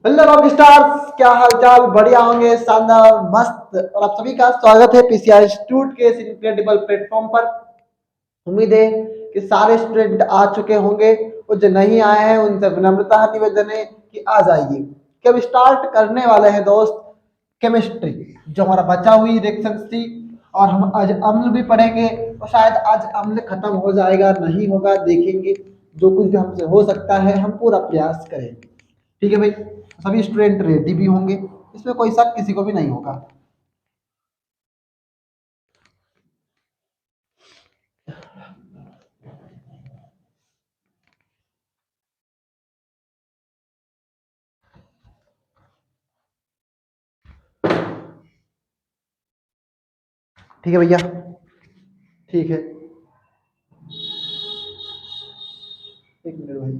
Hello rock stars, क्या हाल चाल? बढ़िया होंगे, शानदार और मस्त। और आप सभी का स्वागत है पीसीआर इंस्टीट्यूट के इस इनक्रेडिबल प्लेटफॉर्म पर। उम्मीद है कि सारे स्टूडेंट आ चुके होंगे और जो नहीं आए हैं उनसे विनम्रता निवेदन है कि आ जाइए, कि अब स्टार्ट करने वाले हैं दोस्त केमिस्ट्री, जो हमारा बचा हुई रिएक्शंस थी। और हम आज अम्ल भी पढ़ेंगे और शायद आज अम्ल खत्म हो जाएगा, नहीं होगा देखेंगे। जो कुछ भी हमसे हो सकता है हम पूरा प्रयास करेंगे। ठीक है भाई, सभी स्टूडेंट रेडी भी होंगे, इसमें कोई शक किसी को भी नहीं होगा। ठीक है भैया, ठीक है। एक मिनट भाई।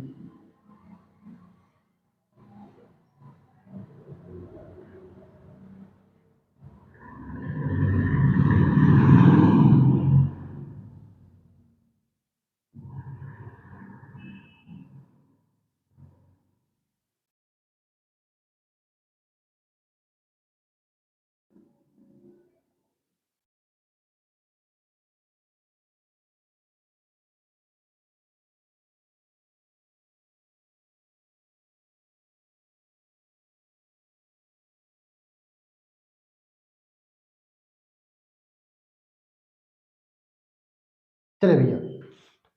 चले भैया,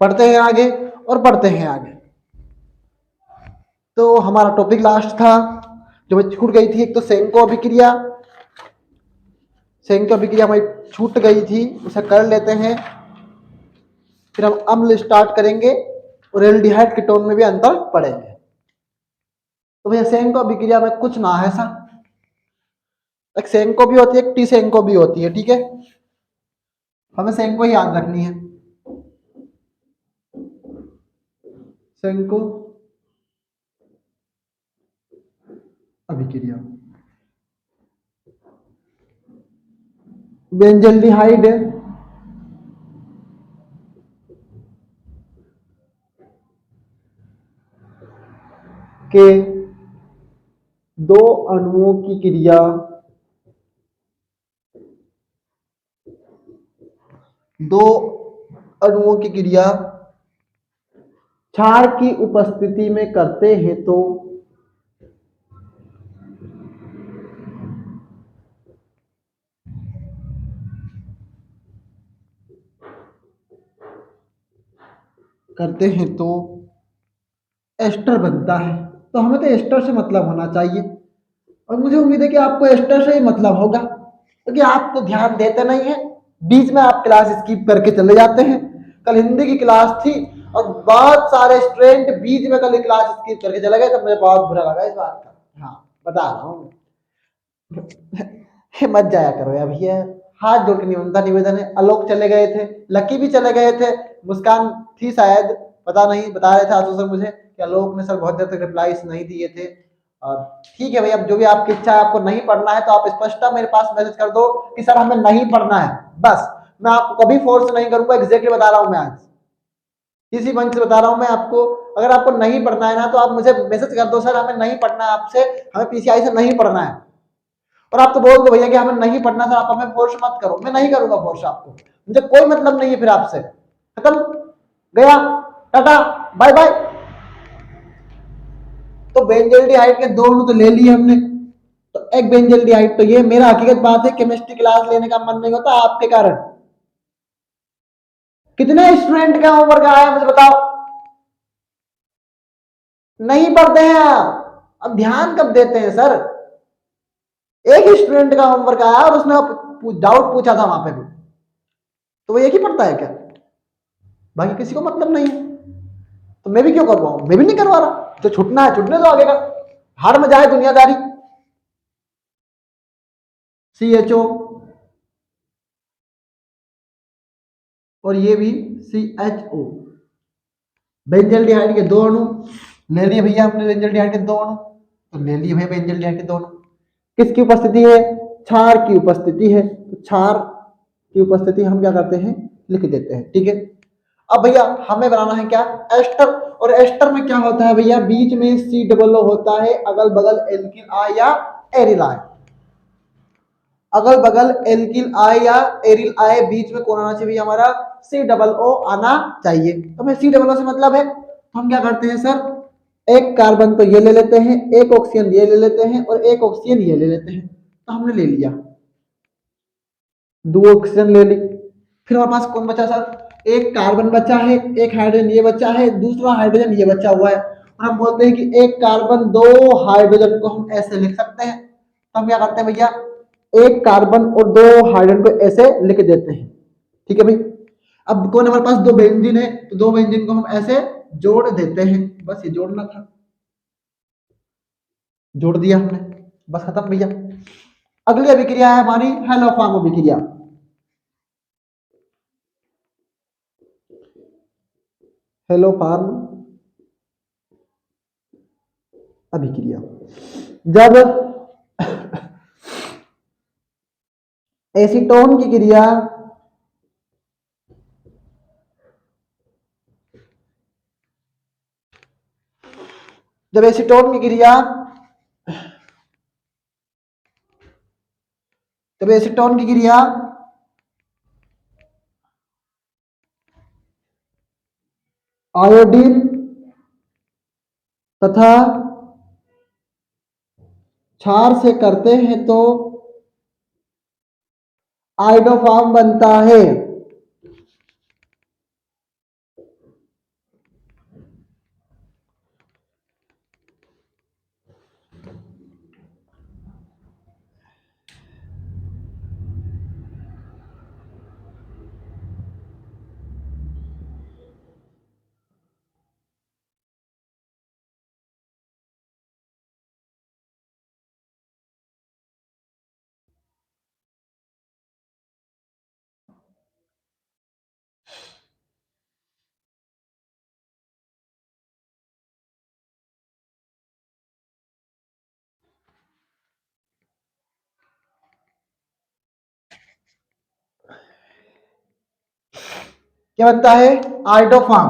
पढ़ते हैं आगे और पढ़ते हैं आगे। तो हमारा टॉपिक लास्ट था जो मैं छूट गई थी, एक तो सेंको अभिक्रिया। सेंको अभिक्रिया हमारी छूट गई थी, उसे कर लेते हैं। फिर हम अम्ल स्टार्ट करेंगे और एल्डिहाइड कीटोन में भी अंतर पढ़ेंगे। तो भैया सेंको अभिक्रिया में कुछ ना है सर, एक सेंको भी होती है, एक टी सेंको भी होती है। ठीक है, हमें सेंको ही याद रखनी है। सेंको अभिक्रिया बेंजल्डिहाइड के दो अणुओं की क्रिया दो अणुओं की क्रिया क्षार की उपस्थिति में करते हैं तो एस्टर बनता है। तो हमें तो एस्टर से मतलब होना चाहिए, और मुझे उम्मीद है कि आपको एस्टर से ही मतलब होगा, क्योंकि आप तो ध्यान देते नहीं हैं। बीच में आप क्लास स्किप करके चले जाते हैं। कल हिंदी की क्लास थी और बहुत सारे स्टूडेंट बीच में कल क्लास स्किप करके चले गए, तो मुझे बहुत बुरा लगा इस बात का। हाँ, बता रहा हूँ। मत जाया करो यार भैया, हाथ जोड़ के निवेदन है। आलोक चले गए थे, लकी भी चले गए थे, मुस्कान थी शायद, पता नहीं। बता रहे थे आशु सर मुझे कि आलोक ने सर बहुत देर तक रिप्लाईज नहीं दिए थे। और ठीक है भाई, अब जो भी आपकी इच्छा है, आपको नहीं पढ़ना है तो आप स्पष्टता मेरे पास मैसेज कर दो कि सर हमें नहीं पढ़ना है, बस। मैं आपको कभी फोर्स नहीं करूंगा, एग्जैक्टली बता रहा हूं मैं आज इसी मंच से बता रहा हूं मैं आपको। अगर आपको नहीं पढ़ना है ना तो आप मुझे मैसेज कर दो, सर हमें नहीं पढ़ना है आपसे, हमें पीसीआई से नहीं पढ़ना है। और आप तो बोल दो भैया कि हमें नहीं पढ़ना सर, आप हमें फोर्स मत करो। मैं नहीं करूंगा फोर्स आपको, मुझे कोई मतलब नहीं है फिर आपसे। खत्म, गया, टाटा, बाय बाय। तो बेंजल्डिहाइड के दो अणु तो ले लिए हमने, तो एक बेंजल्डिहाइड तो ये मेरा हकीकत बात है, केमिस्ट्री क्लास लेने का मन नहीं होता आपके कारण। कितने स्टूडेंट का होमवर्क आया मुझे बताओ? नहीं पढ़ते हैं आप, अब ध्यान कब देते हैं सर? एक ही स्टूडेंट का होमवर्क आया और उसने डाउट पूछा था वहां पे भी, तो वो एक ही पढ़ता है क्या? बाकी किसी को मतलब नहीं है, तो मैं भी क्यों करवाऊं? मैं भी नहीं करवा रहा। जो छुटना है छुटने दो आगे का, हार में जाए दुनियादारी। CHO और ये भी CHO, बेंजल्डिहाइड के दो अणु ले लिए भैया हमने। बेंजल्डिहाइड के दो अणु तो ले लिए भैया, बेंजल्डिहाइड के दो अणु किसकी उपस्थिति है? क्षार की उपस्थिति है। तो क्षार की उपस्थिति हम क्या करते हैं, लिख देते हैं। ठीक है, अब भैया हमें बनाना है क्या? एस्टर। और एस्टर में क्या होता है भैया, बीच में सी डबल ओ होता है, अगल बगल एल्किल आए या एरिल आए, अगल बगल एल्किल आए या एरिल आए, बीच में कौन आना चाहिए भैया, हमारा सी डबल ओ आना चाहिए। तो हमें सी डबल ओ से मतलब है, तो हम क्या करते हैं सर, एक कार्बन तो ये ले लेते हैं, एक ऑक्सीजन ये ले लेते हैं और एक ऑक्सीजन ये ले लेते हैं। तो हमने ले लिया, दो ऑक्सीजन ले ली, फिर हमारे पास कौन बचा सर, एक कार्बन बचा है, एक हाइड्रोजन ये बचा है, दूसरा हाइड्रोजन ये बचा हुआ है, और हम बोलते हैं कि एक कार्बन दो हाइड्रोजन को हम ऐसे लिख सकते हैं। तो हम क्या करते हैं भैया, एक कार्बन और दो हाइड्रोजन को ऐसे लिख देते हैं, ठीक है भाई। अब कौन हमारे पास दो बेंजीन है, तो दो बेंजीन को हम ऐसे जोड़ देते हैं, बस ये जोड़ना था, जोड़ दिया हमने, बस खत्म भैया। अगली अभिक्रिया है हमारी हेलोफॉर्म अभिक्रिया। हेलोफॉर्म अभिक्रिया, जब एसीटोन की क्रिया जब एसीटोन की क्रिया जब एसीटोन की क्रिया आयोडीन तथा क्षार से करते हैं तो आयोडोफॉर्म बनता है। क्या बनता है, आयोडोफॉर्म।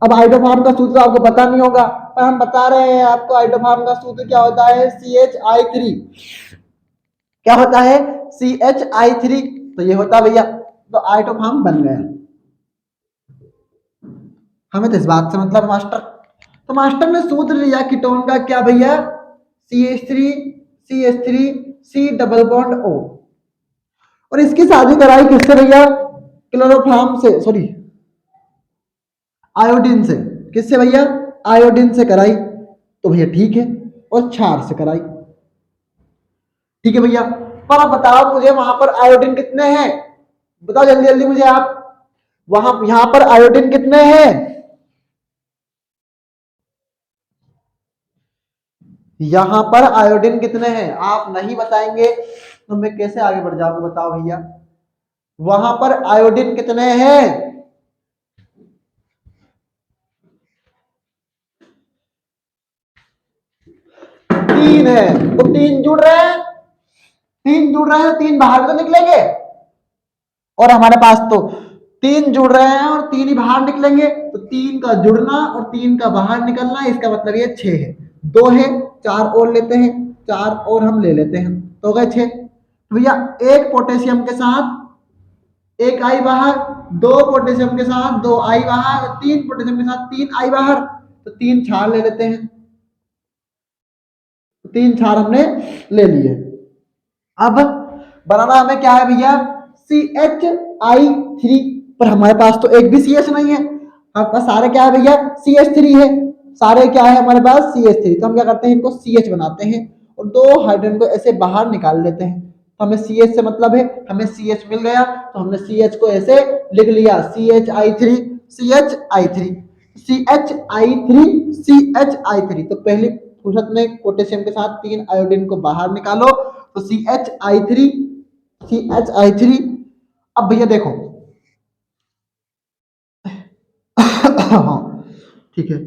अब आयोडोफॉर्म का सूत्र आपको पता नहीं होगा, पर हम बता रहे हैं आपको, आयोडोफॉर्म का सूत्र क्या होता है, CH3। क्या होता है, CH3, तो ये होता भैया, तो आयोडोफॉर्म बन गया। हमें तो इस बात से मतलब मास्टर, तो मास्टर ने सूत्र लिया कीटोन का क्या भैया, CH3 C double bond O, और इसकी शादी कराई किससे भैया, क्लोरोफॉर्म से, सॉरी आयोडीन से। किससे भैया, आयोडीन से कराई, तो भैया ठीक है, और क्षार से कराई, ठीक है भैया। पर आप बताओ मुझे, वहां पर आयोडीन कितने हैं, बताओ जल्दी जल्दी मुझे आप, वहां यहां पर आयोडीन कितने हैं, यहां पर आयोडीन कितने हैं, आप नहीं बताएंगे तो मैं कैसे आगे बढ़ जाऊंगा, बताओ भैया, वहां पर आयोडीन कितने हैं, 3 है, तो 3 जुड़ रहे हैं, 3 जुड़ रहे हैं, 3 बाहर तो निकलेंगे, और हमारे पास तो 3 जुड़ रहे हैं और 3 ही बाहर निकलेंगे, तो 3 का जुड़ना और 3 का बाहर निकलना, इसका मतलब ये 6 है, 2 है, 4 और लेते हैं, 4 और हम ले लेते हैं, तो हो गए 6। तो भैया एक पोटेशियम के साथ एक आई बाहर, दो पोटेशियम के साथ दो आई बाहर, तीन पोटेशियम के साथ 3 आई बाहर, तो 3 क्षार ले लेते हैं, तो 3 क्षार हमने ले लिए। अब बनाना हमें क्या है भैया, CH3, पर हमारे पास तो एक भी CH नहीं है, हमारे पास सारे क्या है भैया, CH3 है, सारे क्या है हमारे पास CH3, तो हम क्या करते हैं, इनको CH बनाते हैं और दो हाइड्रोजन को ऐसे बाहर निकाल लेते हैं, तो हमें CH से मतलब है, हमें CH मिल गया, तो हमने CH को ऐसे लिख लिया, CH3 CH3 CH3 CH3, तो पहली फुर्सत में पोटेशियम के साथ 3 आयोडीन को बाहर निकालो, तो CH3 अब भैया देखो हाँ ठीक है,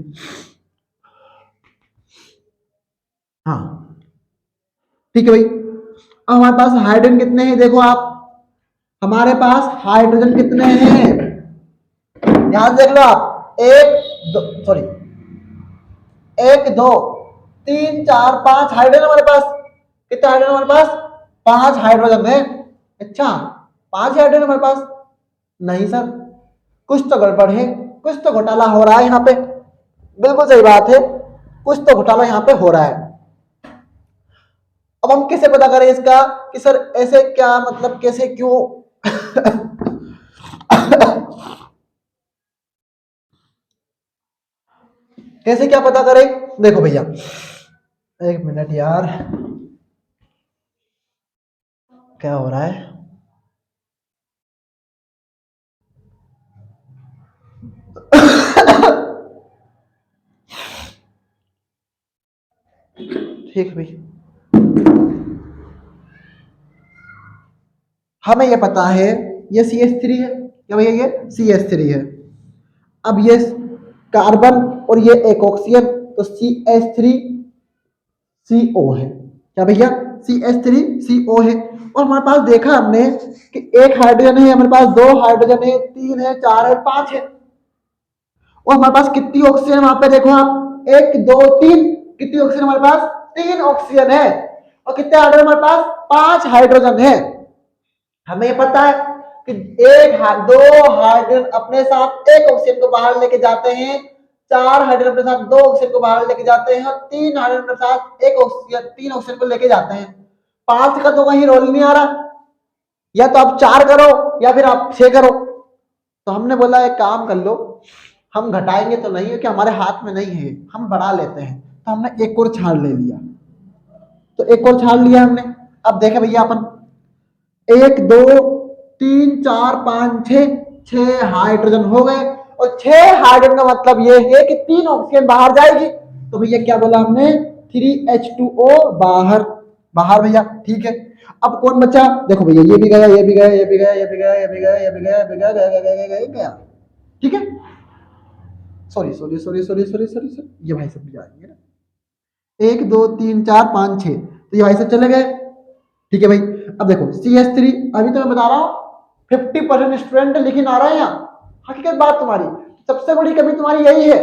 हाँ ठीक है भाई। अब हमारे पास हाइड्रोजन कितने हैं, देखो आप, हमारे पास हाइड्रोजन कितने हैं, यहां से देख लो आप, एक दो, सॉरी, एक दो तीन चार पांच हाइड्रोजन हमारे पास। कितने हाइड्रोजन हमारे पास? 5 हाइड्रोजन है। अच्छा, 5 हाइड्रोजन हमारे पास? नहीं सर, कुछ तो गड़बड़ है, कुछ तो घोटाला हो रहा है यहाँ पे। बिल्कुल सही बात है, कुछ तो घोटाला यहाँ पे हो रहा है। अब हम कैसे पता करें इसका कि सर ऐसे क्या, मतलब कैसे, क्यों? कैसे क्या पता करें? देखो भैया, एक मिनट यार, क्या हो रहा है? ठीक भाई, हमें ये पता है ये CH3 है। क्या भैया? ये CH3 है। अब ये कार्बन और ये एक ऑक्सीजन, तो CH3CO है। क्या भैया? CH3CO है। और हमारे पास देखा हमने कि एक हाइड्रोजन है, हमारे पास 2 हाइड्रोजन है, 3 है, 4 है, 5 है। और हमारे पास कितनी ऑक्सीजन वहां पे देखो आप, 1 2 3। कितनी ऑक्सीजन हमारे पास? 3 ऑक्सीजन है। और कितने हाइड्रोजन हमारे पास? 5 हाइड्रोजन है। हमें ये पता है कि दो हाइड्रोजन अपने साथ एक ऑक्सीजन को बाहर लेके जाते हैं, 4 हाइड्रोजन अपने साथ 2 ऑक्सीजन को बाहर लेके जाते हैं, और 3 हाइड्रोजन अपने साथ एक ऑक्सीजन 3 ऑक्सीजन को लेके जाते हैं। 5 का तो कहीं रोल नहीं आ रहा, या तो आप 4 करो या फिर आप 6 करो। तो हमने बोला एक काम कर लो, हम घटाएंगे तो नहीं, क्योंकि हमारे हाथ में नहीं है, हम बढ़ा लेते हैं। तो हमने एक और छाड़ ले लिया, तो एक और छाड़ लिया हमने। अब देखे भैया अपन, 1 2 3 4 5 6, 6 हाइड्रोजन हो गए। और 6 हाइड्रोजन का मतलब ये है कि 3 ऑक्सीजन बाहर जाएगी। तो भैया क्या बोला हमने? 3H2O बाहर, बाहर भैया, ठीक है। अब कौन बचा? देखो भैया, ये भी गया, ये भी गया, ये भी गया, ये भी गया, ये भी गया, ये भी गया, ये भी गया, गया, गया, गया, गया, गया। ठीक है, sorry sorry sorry sorry sorry sorry sorry, ये भाई सब भी जाएंगे ना। 1 2 3 4 5 6, तो ये भाई सब चले गए। ठीक है भाई। अब देखो CH3, अभी तो मैं बता रहा हूँ 50% स्टूडेंट लेकिन आ रहा है यहाँ, हकीकत बात तुम्हारी, सबसे बड़ी कमी तुम्हारी यही है,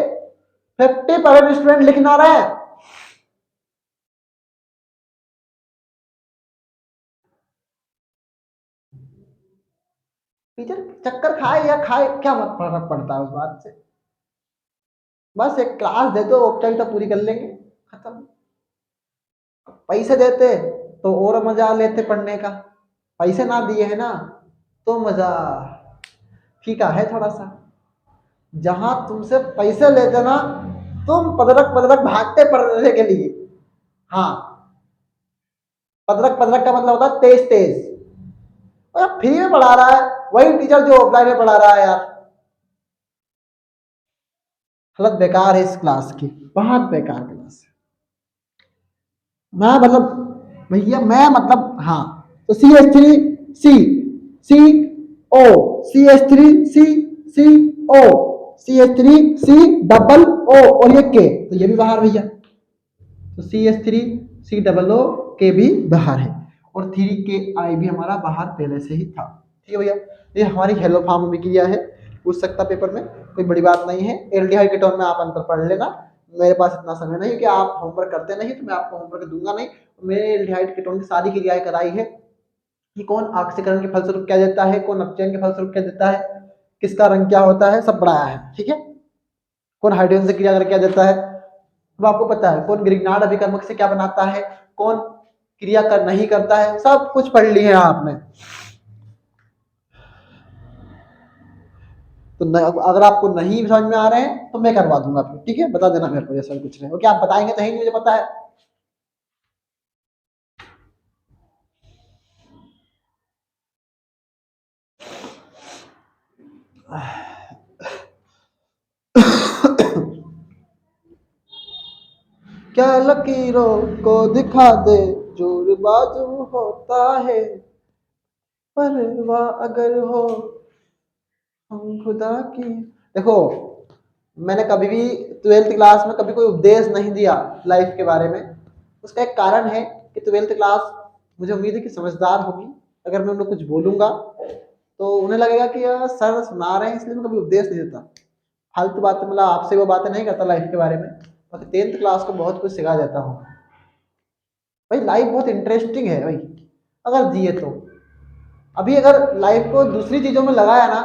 50% स्टूडेंट लेकिन आ रहा है। टीचर चक्कर खाए या खाए, क्या मत फर्क पड़ता है उस बात से। बस एक क्लास दे दो, औपचारिकता पूरी कर लेंगे, खत्म। पैसे देते तो और मजा लेते पढ़ने का, पैसे ना दिए है ना, तो मजा फीका है थोड़ा सा। जहां तुमसे पैसे लेते ना, तुम पदरक पदरक भागते पढ़ने के लिए। हाँ, पदरक पदरक का मतलब होता है तेज तेज। और फ्री में पढ़ा रहा है वही टीचर जो ऑफलाइन में पढ़ा रहा है यार। हालत बेकार है इस क्लास की, बहुत बेकार क्लास है। मैं मतलब भैया, मैं मतलब, हाँ, तो CH3C, O, और ये K, तो ये भी बाहर भैया। तो CH3C, O, K भी बाहर है, और 3Ki भी हमारा बाहर पहले से ही था। ठीक है भैया, ये हमारी हेलो फॉर्म में किया है, पूछ सकता पेपर में, कोई बड़ी बात नहीं है। एल्डिहाइड कीटोन में आप अंतर पढ़ लेना, मेरे पास इतना समय नहीं कि आप होमवर्क करते नहीं, तो मैं आपको होमवर्क दूंगा नहीं। मैंने एल्डिहाइड कीटोन की सारी क्रियाएं कराई है कि कौन ऑक्सीकरण के फलस्वरूप क्या देता है, कौन अपचयन के फलस्वरूप क्या देता है, किसका रंग क्या होता है, सब पढ़ाया है। ठीक है, कौन हाइड्रोजन से क्रिया करके क्या देता है, अब आपको पता है, कौन ग्रिग्नार्ड अभिकर्मक से क्या बनाता है, कौन क्रिया कर नहीं करता है, सब कुछ पढ़ लिया है आपने। तो अगर आपको नहीं समझ में आ रहे हैं तो मैं करवा दूंगा फिर, ठीक है, बता देना मेरे को, जैसा कुछ नहीं, क्योंकि आप बताएंगे तो ही नहीं, मुझे पता है। क्या लकीरों को दिखा दे, जोर बाजू होता है, परवाह अगर हो हम खुदा की। देखो, मैंने कभी भी 12th क्लास में कभी कोई उपदेश नहीं दिया लाइफ के बारे में। उसका एक कारण है कि 12th क्लास मुझे उम्मीद है कि समझदार होगी। अगर मैं उन्हें कुछ बोलूंगा तो उन्हें लगेगा कि यार सर सुना रहे हैं इसलिए मैं कभी उपदेश नहीं देता, फालतू बातें, मतलब आपसे वो बातें नहीं करता लाइफ के बारे में। बाकी 10th क्लास को बहुत कुछ सिखा देता हूँ भाई। लाइफ बहुत इंटरेस्टिंग है भाई अगर जिए तो। अभी अगर लाइफ को दूसरी चीजों में लगाया ना,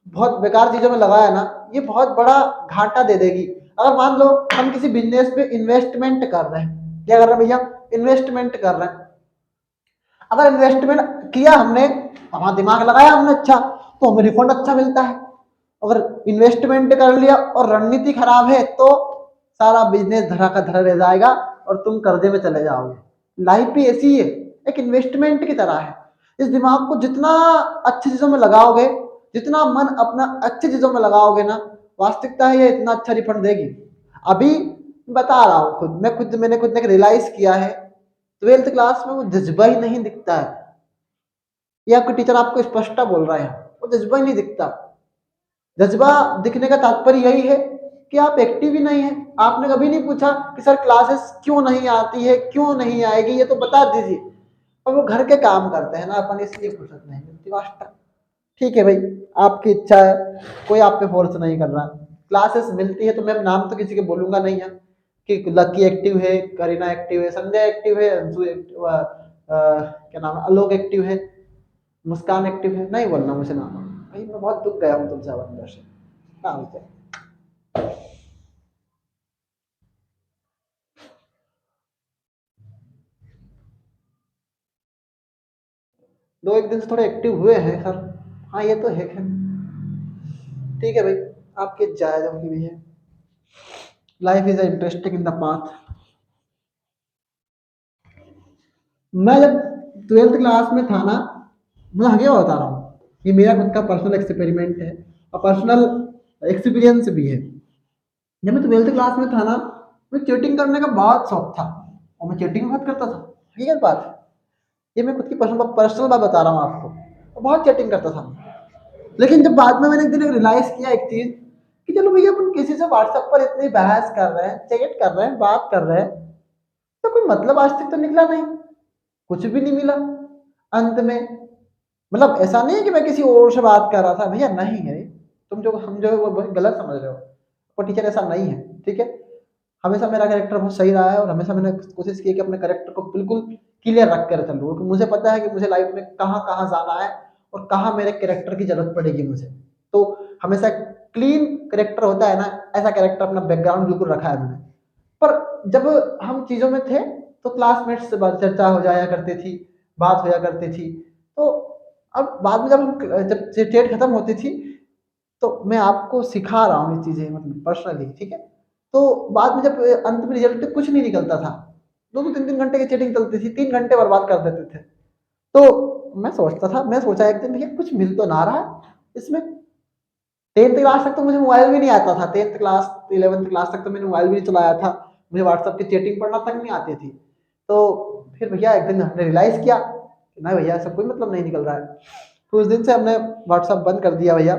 बहुत बेकार चीजों में लगाया ना, ये बहुत बड़ा घाटा दे देगी। अगर मान लो हम किसी बिजनेस पे इन्वेस्टमेंट कर रहे हैं, क्या कर रहे हैं भैया, इन्वेस्टमेंट कर रहे हैं। अगर इन्वेस्टमेंट किया हमने, हमारा दिमाग लगाया हमने अच्छा, तो हमें रिफंड अच्छा मिलता है। अगर इन्वेस्टमेंट कर लिया और रणनीति खराब है तो सारा बिजनेस धरा का धरा रह जाएगा और तुम कर्जे में चले जाओगे। लाइफ भी ऐसी है, एक इन्वेस्टमेंट की तरह है। इस दिमाग को जितना अच्छी चीजों में लगाओगे, जितना मन अपना अच्छी चीजों में लगाओगे ना, वास्तविकता है ये इतना अच्छा रिफंड देगी। अभी बता रहा हूँ खुद, मैंने खुद ने रियलाइज किया है, 12th क्लास में वो जज्बा ही नहीं दिखता है। ये आपके टीचर आपको स्पष्टता बोल रहा है, वो जज्बा ही नहीं दिखता। जज्बा दिखने का तात्पर्य यही है कि आप एक्टिव ही नहीं है। आपने कभी नहीं पूछा कि सर क्लासेस क्यों नहीं आती है, क्यों नहीं आएगी, ये तो बता दीजिए। और वो घर के काम करते हैं ना अपन, इसलिए फुर्सत नहीं मिलती वास्तव। ठीक है भाई, आपकी इच्छा है, कोई आप पे फोर्स नहीं कर रहा। क्लासेस मिलती है तो मैं नाम तो किसी के बोलूंगा नहीं है कि लकी एक्टिव है, करीना एक्टिव है, संध्या एक्टिव है, अंशु एक्टिव, क्या नाम है, आलोक एक्टिव है, मुस्कान एक्टिव है, नहीं बोलना मुझे नाम। भाई मैं बहुत दुख गया हूँ तुमसे अंदर से नाम से। 2 एक दिन से थोड़े एक्टिव हुए हैं सर। हाँ ये तो है खैर। ठीक है भाई, आपकी जायज होगी भी है। Life is interesting in the path. मैं जब 12th क्लास में था ना, मैं आगे बता रहा हूँ, ये मेरा खुद का पर्सनल एक्सपेरिमेंट है और पर्सनल एक्सपीरियंस भी है। जब मैं 12th क्लास में था ना, मैं चीटिंग करने का बहुत शौक था और मैं चीटिंग बहुत करता था। ठीक बात है, ये मैं खुद की पर्सनल पर्सनल बात बता रहा हूँ आपको, और बहुत चीटिंग करता था। लेकिन जब बाद में मैंने एक दिन रियलाइज किया एक चीज कि चलो भैया अपन किसी से व्हाट्सएप पर इतनी बहस कर रहे हैं, चैट कर रहे हैं, बात कर रहे हैं, तो कोई मतलब आज तक तो निकला नहीं, कुछ भी नहीं मिला अंत में। मतलब ऐसा नहीं है कि मैं किसी और से बात कर रहा था, भैया नहीं है, तुम जो समझो वो बहुत गलत समझ रहे हो। वो टीचर ऐसा नहीं है, ठीक है। हमेशा मेरा कैरेक्टर बहुत सही रहा है और हमेशा मैंने कोशिश की कि अपने कैरेक्टर को बिल्कुल क्लियर रख कर चलूँ, क्योंकि मुझे पता है कि मुझे लाइफ में कहाँ कहाँ जाना है और कहाँ मेरे कैरेक्टर की जरूरत पड़ेगी मुझे। तो हमेशा क्लीन कैरेक्टर होता है ना, ऐसा कैरेक्टर अपना बैकग्राउंड बिल्कुल रखा है मैंने। पर जब हम चीजों में थे तो क्लासमेट्स से बात चर्चा हो जाया करती थी, बात होया करती थी। तो अब बाद में जब टेट खत्म होती थी, तो मैं आपको सिखा रहा हूँ ये चीजें, मतलब पर्सनली, ठीक है। तो बाद में जब अंत में रिजल्ट कुछ नहीं निकलता था, 2-2 3-3 घंटे की चीटिंग चलती थी, 3 घंटे बर्बाद कर देते थे। तो मैं सोचता था, मैं सोचा एक दिन भैया कुछ मिल तो ना रहा है इसमें। 10th क्लास तक तो मुझे मोबाइल भी नहीं आता था, 10th क्लास 11th क्लास तक तो मैंने मोबाइल भी नहीं चलाया था, मुझे व्हाट्सएप की चैटिंग पढ़ना तक नहीं आती थी। तो फिर भैया एक दिन हमने रियलाइज किया कि नहीं भैया ऐसा कोई मतलब नहीं निकल रहा है। तो उस दिन से हमने व्हाट्सएप बंद कर दिया भैया।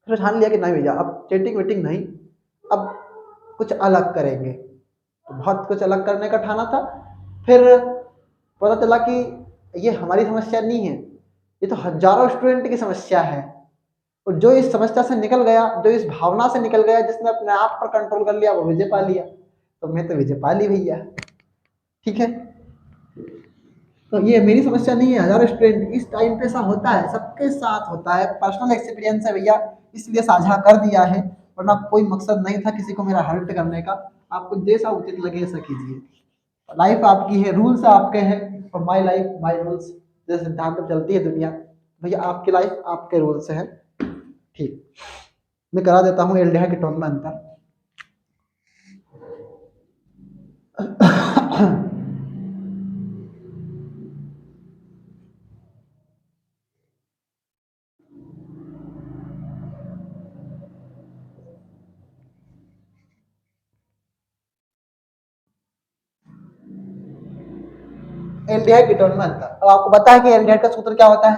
फिर ठान लिया कि नहीं भैया अब चैटिंग वेटिंग नहीं, अब कुछ अलग करेंगे। तो बहुत कुछ अलग करने का ठाना था। फिर पता चला कि ये हमारी समस्या नहीं है, ये तो हजारों स्टूडेंट की समस्या है। और जो इस समस्या से निकल गया, जो इस भावना से निकल गया, जिसने अपने आप पर कंट्रोल कर लिया, वो विजय पा लिया। तो मैं तो विजय पा ली भैया, ठीक है। तो ये मेरी समस्या नहीं है, हजारों स्टूडेंट इस टाइम पे ऐसा होता है, सबके साथ होता है, पर्सनल एक्सपीरियंस है भैया, इसलिए साझा कर दिया है। वरना कोई मकसद नहीं था किसी को मेरा हर्ट करने का। आपको जैसा उचित लगे ऐसा कीजिए। लाइफ आपकी है, रूल्स आपके हैं, और माई लाइफ माई रूल्स, जैसे सिद्धांत पर चलती है दुनिया। भैया आपकी लाइफ आपके रूल्स हैं, ठीक। मैं करा देता हूँ एल्डिहाइड कीटोन में अंतर। एल्डिहाइड कीटोन में अंतर, अब आपको पता है कि एल्डिहाइड का सूत्र क्या होता है,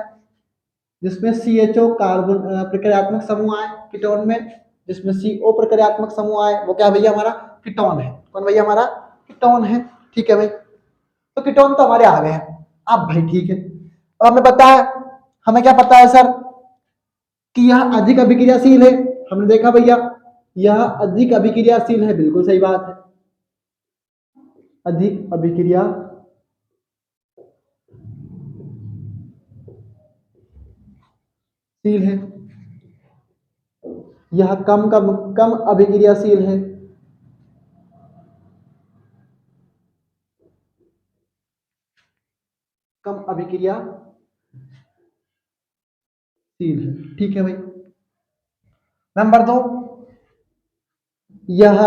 जिसमें CHO कार्बन प्रक्रियात्मक समूह आए कीटोन में, जिसमें CO प्रक्रियात्मक समूह आए, वो क्या भैया हमारा कीटोन है। कौन भैया हमारा कीटोन है, ठीक है भाई। तो कीटोन तो हमारे आ गए हैं। अब भाई ठीक है, अब हमें पता है हमें क्या पता है सर कि यह अधिक अभिक्रियाशील है। हमने देखा भैया यह अधिक अभिक्रियाशील है, बिल्कुल सही बात है, अधिक अभिक्रियाशील है। यह कम अभिक्रियाशील है। कम अभिक्रियाशील है, ठीक है भाई। नंबर 2, यह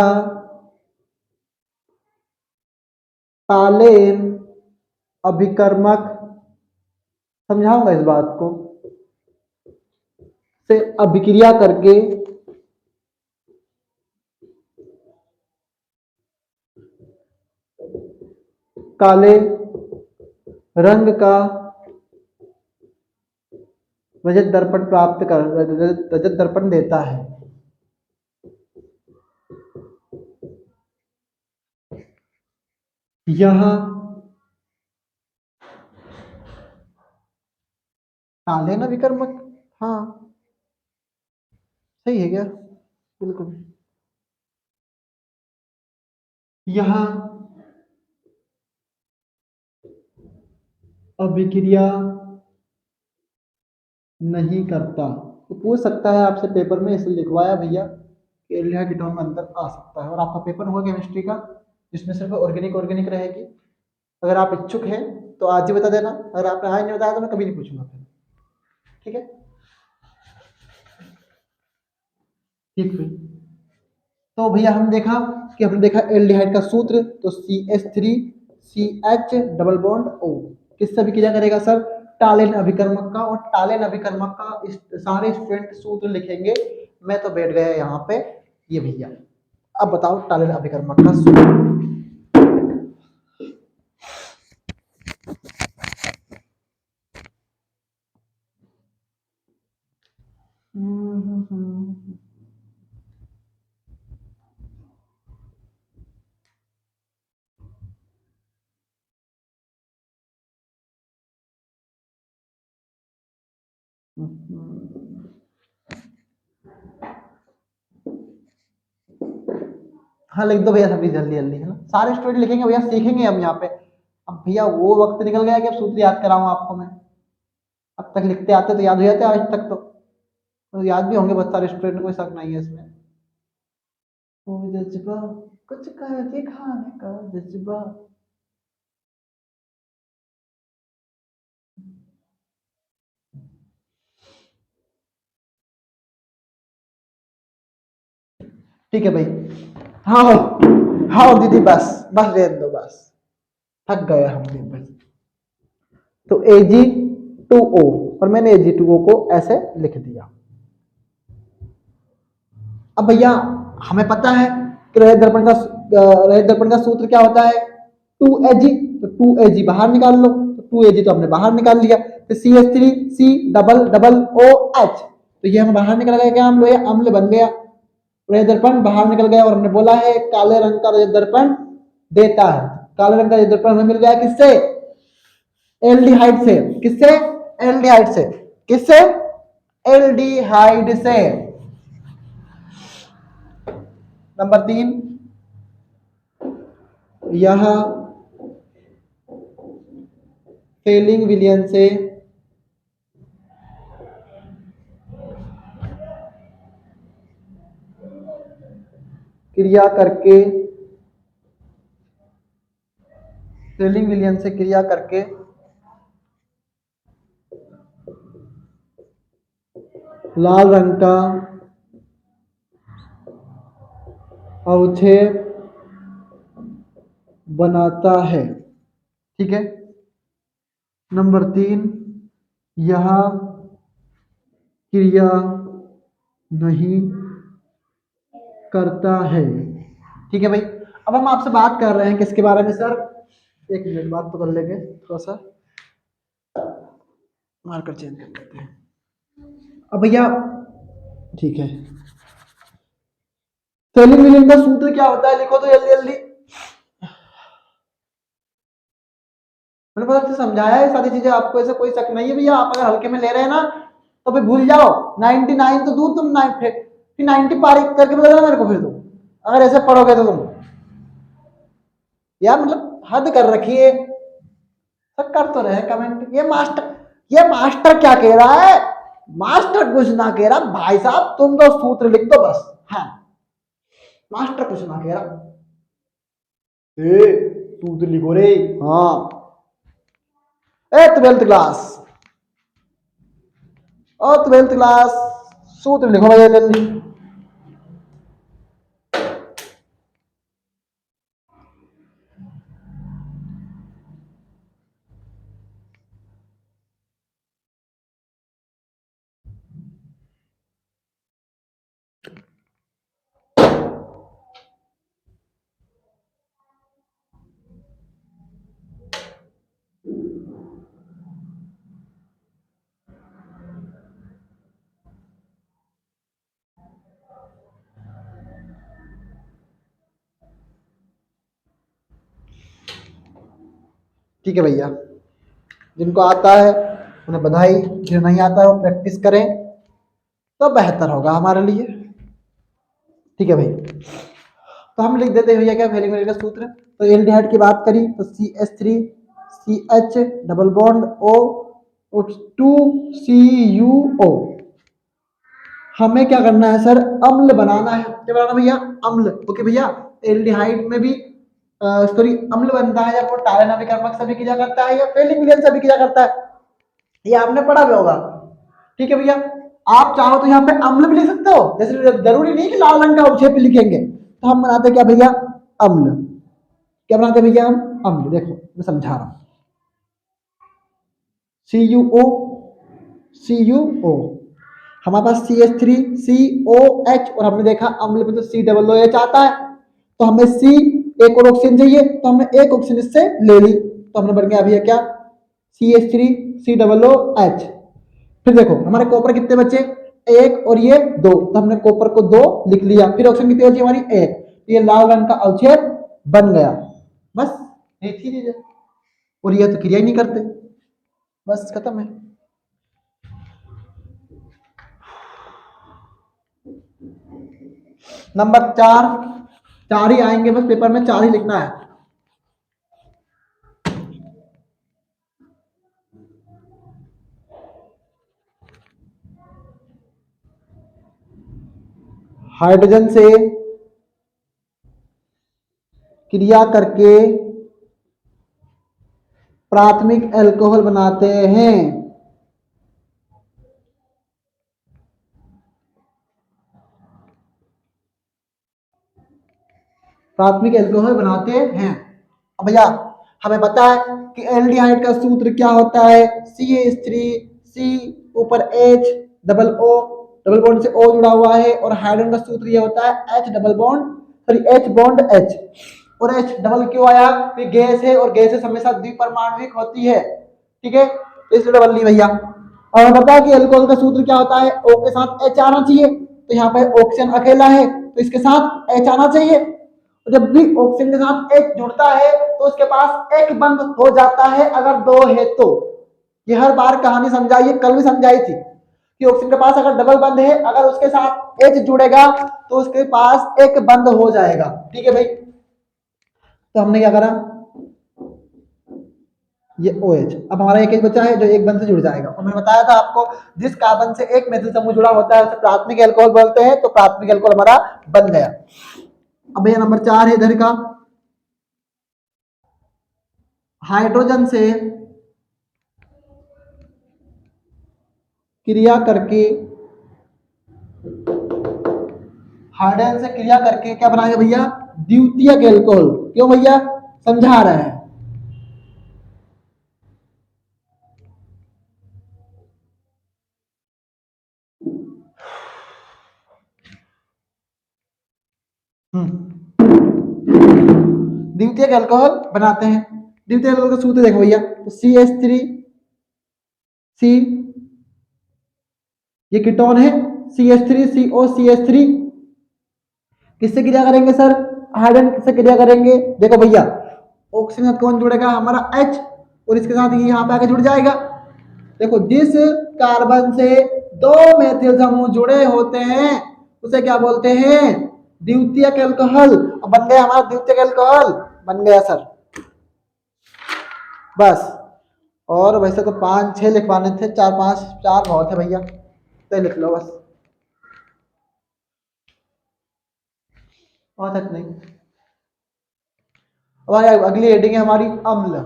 तालेन अभिकर्मक, समझाऊंगा इस बात को, से अभिक्रिया करके काले रंग का रजत दर्पण प्राप्त कर रजत दर्पण देता है। यह तालेन अभिकर्मक, हाँ सही है क्या, बिल्कुल। यह अभिक्रिया नहीं करता। तो पूछ सकता है आपसे पेपर में, इसलिए लिखवाया भैया कि एल्डिहाइड कीटोन में अंतर आ सकता है। और आपका पेपर होगा केमिस्ट्री का जिसमें सिर्फ ऑर्गेनिक रहेगी। अगर आप इच्छुक हैं तो आज ही बता देना, अगर आपने आज नहीं बताया तो मैं कभी नहीं पूछूंगा फिर, ठीक है। ठीक है, तो भैया हमने देखा एल्डिहाइड का सूत्र, तो CH3CH डबल बॉन्ड O किससे अभिक्रिया करेगा सर, टालेन अभिकर्मक का। और टालेन अभिकर्मक का सारे स्टूडेंट सूत्र लिखेंगे, मैं तो बैठ गया यहाँ पे। ये भैया अब बताओ टालेन अभिकर्मक का सूत्र। हाँ लिख दो भैया सभी जल्दी जल्दी, है ना, सारे स्टूडेंट लिखेंगे भैया, सीखेंगे हम यहाँ पे। अब भैया वो वक्त निकल गया कि अब सूत्र याद कराऊं आपको मैं। अब तक लिखते आते तो याद हो जाते आज तक तो याद भी होंगे बहुत सारे स्टूडेंट, कोई शक नहीं है इसमें। वो जज्बा कुछ कर दिखाने का जज्बा। ठीक है भाई, हाँ हाँ दीदी बस बस रहने दो, बस थक गए हम भी बस। तो Ag2O, और मैंने Ag2O को ऐसे लिख दिया। अब भैया हमें पता है कि रहित दर्पण का सूत्र क्या होता है, 2Ag, तो 2Ag बाहर निकाल लो, तो 2Ag तो हमने बाहर निकाल लिया। तो CH3C डबल डबल OH, तो ये हम बाहर निकल गया, क्या अम्ल, अम्ल बन गया। रजत दर्पण बाहर निकल गया, और हमने बोला है काले रंग का रजत दर्पण देता है। काले रंग का रजत दर्पण हमें मिल गया किससे, एल्डिहाइड से। किससे, एल्डिहाइड से। किससे, एल्डिहाइड से। नंबर 3, यह फेलिंग विलियन से क्रिया करके, फेलिंग विलियन से क्रिया करके लाल रंग का अवक्षेप बनाता है, ठीक है। नंबर 3, यह क्रिया नहीं करता है, ठीक है भाई। अब हम आपसे बात कर रहे हैं किसके बारे में सर, एक मिनट बात तो कर लेंगे, थोड़ा सा मार्कर चेंज कर लेते हैं। अब भैया ठीक है, फेलिंग विलियन का सूत्र क्या होता है, लिखो तो जल्दी जल्दी। मैंने बहुत अच्छे से समझाया है सारी चीजें आपको, ऐसे कोई शक नहीं है भैया। आप अगर हल्के में ले रहे हैं ना तो फिर भूल जाओ, 99 तो दूर, तुम 90 पार करके बता देना मेरे को फिर तुम, अगर ऐसे पढ़ोगे तो तुम यार, मतलब हद कर रखी है। सब कर तो रहे कमेंट, ये मास्टर क्या कह रहा है? मास्टर कुछ ना कह रहा भाई साहब, तुम तो सूत्र लिख दो बस। हाँ, मास्टर कुछ ना कह रहा, ए सूत्र लिखो रे। हाँ, ए 12th क्लास, ओ 12th क्लास, सूत्र लिखो भैया जल्दी। ठीक है भैया, जिनको आता है उन्हें बधाई, जो नहीं आता है वो प्रैक्टिस करें तो बेहतर होगा हमारे लिए। ठीक है भाई, तो हम लिख देते हैं भैया क्या फेलिंग का सूत्र। तो एल्डिहाइड की बात करी तो CH3 CH double bond O 2 CuO। हमें क्या करना है सर? अम्ल बनाना है। क्या बनाना भैया? अम्ल। ओके भैया, एल्डिहाइड में भी सॉरी अम्ल बनता है जब वो टायरन अभिकर्मक से अभिक्रिया करता है या फेलिक विलयन से अभिक्रिया करता है, ये आपने पढ़ा भी होगा। ठीक है भैया, आप चाहो तो यहाँ पे अम्ल भी लिख सकते हो, जैसे जरूरी नहीं कि लाल रंग का अवक्षेप लिखेंगे। तो हम बनाते क्या भैया? अम्ल। क्या बनाते भैया हम? अम्ल। देखो मैं समझा रहा हूं, CuO CuO, हमारे पास CH3COH, और हमने देखा अम्ल में तो COOH आता है, तो हमें C एक और ऑक्सीजन चाहिए, तो हमने एक ऑक्सीजन इससे ले ली, तो हमने बन गया भैया क्या? CH3COOH। फिर देखो हमारे कॉपर कितने बचे? एक और ये दो, तो हमने कॉपर को दो लिख लिया। फिर ऑक्सीजन कितनी बची हमारी? एक, तो ये लाल रंग का अवक्षेप बन गया। बस ये थी चीजें, और ये तो क्रिया ही नहीं करते, बस खत्म है। नंबर 4, 4 ही आएंगे बस पेपर में, 4 ही लिखना है। हाइड्रोजन से क्रिया करके प्राथमिक अल्कोहल बनाते हैं। प्राथमिक अल्कोहल बनाते हैं। अब भैया हमें पता है कि एल्डिहाइड का सूत्र क्या होता है? CH3 C ऊपर H double O, double bond से O जुड़ा हुआ है, और हाइड्रोजन का सूत्र ये होता है H double bond sorry H bond H, और H डबल क्यों आया? कि गैस है और गैसेस हमेशा द्विपरमाणविक होती है। ठीक है, इसलिए डबल ली भैया। और हमें पता है कि अल्कोहल का सूत्र क्या होता है? O के साथ H आना चाहिए, तो यहाँ पे ऑक्सीजन अकेला है तो इसके साथ H आना चाहिए। जब भी ऑक्सीजन के साथ H जुड़ता है तो उसके पास एक बंद हो जाता है, अगर दो है तो। ये हर बार कहानी समझाई है, कल भी समझाई थी कि ऑक्सीजन के पास अगर डबल बंद है, अगर उसके साथ H जुड़ेगा तो उसके पास एक बंद हो जाएगा। ठीक है भाई, तो हमने क्या करा? ये OH, अब हमारा एक बचा है जो एक बंद से जुड़ जाएगा। और मैंने बताया था आपको, जिस कार्बन से एक मेथिल समूह जुड़ा होता है उसे प्राथमिक अल्कोहल बोलते हैं, तो प्राथमिक अल्कोहल हमारा बन गया। अब भैया नंबर 4 है इधर का, हाइड्रोजन से क्रिया करके, हाइड्रोजन से क्रिया करके क्या बनाएगा भैया? द्वितीयक अल्कोहल। क्यों भैया? समझा रहे हैं। द्वितीयक अल्कोहल बनाते हैं। द्वितीयक अल्कोहल का सूत्र देखो भैया, तो CH3 C, ये कीटोन है, CH3CO CH3 किससे क्रिया करेंगे सर? हाइड्रोजन से क्रिया करेंगे। देखो भैया, ऑक्सीजन कौन जुड़ेगा? हमारा H, और इसके साथ ये यहाँ पे आके जुड़ जाएगा। देखो जिस कार्बन से दो मेथिल समूह जुड़े होते हैं उसे क्या बोलते हैं, द्वितीयक एल्कोहल। बन गया हमारा द्वितीयक एल्कोहल, बन गया सर। बस, और वैसे तो 5-6 लिखवाने थे, 4-5, 4 बहुत है भैया, तो लिख लो बस, और तक नहीं। अब अगली हेडिंग है हमारी अम्ल।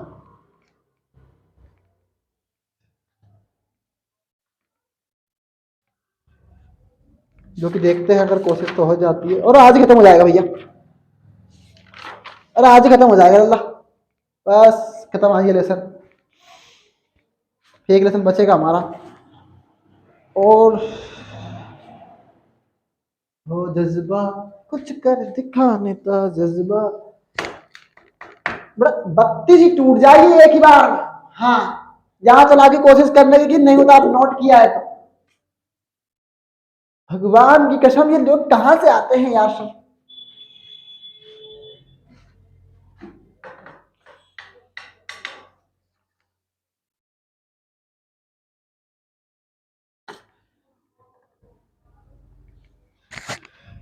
जो कि देखते हैं अगर कोशिश तो हो जाती है, और आज ही खत्म हो जाएगा भैया, अरे आज ही खत्म हो जाएगा अल्लाह, बस खत्म आज ये लेसन, एक लेसन बचेगा हमारा। और वो जज्बा कुछ कर दिखाने का जज्बा, बड़ा बत्ती जी टूट जाएगी एक ही बार। हाँ, यहाँ चला के कोशिश करने की, नहीं होता आप नोट किया है तो। भगवान की कसम ये लोग कहां से आते हैं यार सर।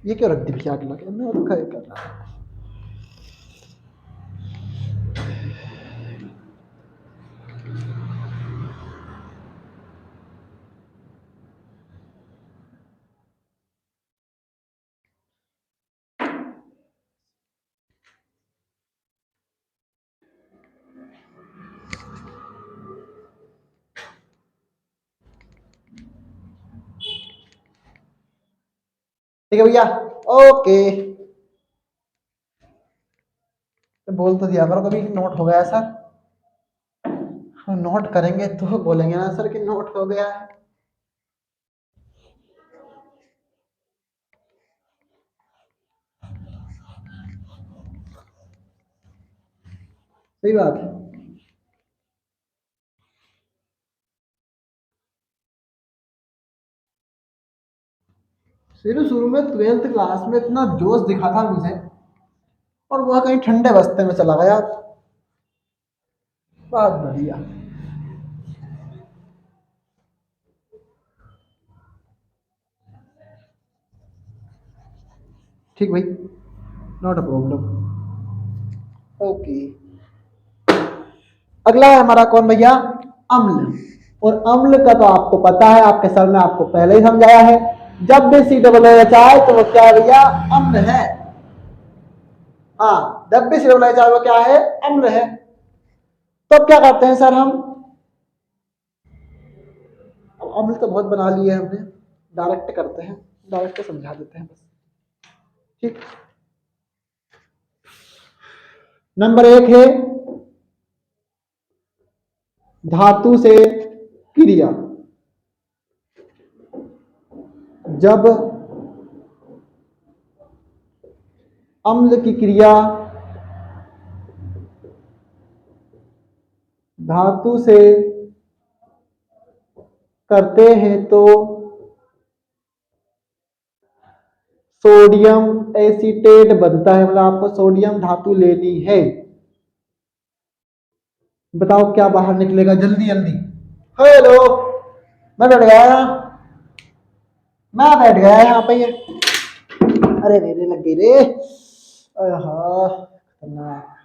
ये क्यों रख दी भैया, अगला मैं रखा है कर रहा। ठीक है भैया, ओके। तो बोल तो दिया करो कभी नोट हो गया सर, हम नोट करेंगे तो बोलेंगे ना सर कि नोट हो गया है। सही बात है। शुरू शुरू में 12th क्लास में इतना जोश दिखा था मुझे, और वह कहीं ठंडे बस्ते में चला गया। बहुत बढ़िया। ठीक भाई, नॉट अ प्रॉब्लम, ओके। अगला है हमारा कौन भैया, अम्ल। और अम्ल का तो आपको पता है, आपके सर ने आपको पहले ही समझाया है, जब भी COOH आए तो वो क्या है भैया, अम्ल है। हाँ, जब भी COOH आए वो क्या है, अम्ल है। तो क्या करते हैं सर हम, अम्ल तो बहुत बना लिए हमने, डायरेक्ट करते हैं, डायरेक्ट समझा देते हैं बस। ठीक, नंबर 1 है धातु से क्रिया। जब अम्ल की क्रिया धातु से करते हैं तो सोडियम एसीटेट बनता है। मतलब आपको सोडियम धातु लेनी है। बताओ क्या बाहर निकलेगा, जल्दी जल्दी। हेलो, मैं बैठ गया यहाँ, मैं बैठ गया यहाँ पे ये, अरे रे रे लग गई रे, खतरनाक,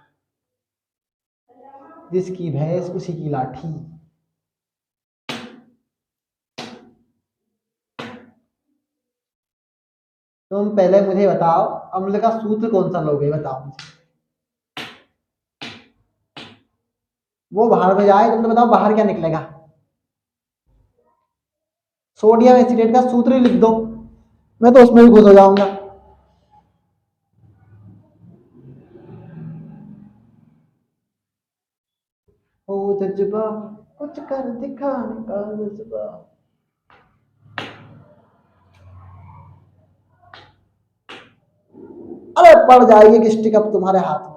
जिसकी भैंस उसी की लाठी। तुम पहले मुझे बताओ अम्ल का सूत्र कौन सा लोगे, बताओ मुझे। वो बाहर में जाए, तुम तो बताओ बाहर क्या निकलेगा। सोडियम एसिटेट का सूत्र ही लिख दो, मैं तो उसमें भी खुश हो जाऊंगा। ओ जज्बा कुछ कर दिखाने का जज्बा। अरे पड़ जाएगी कि स्टिक अब तुम्हारे हाथ में।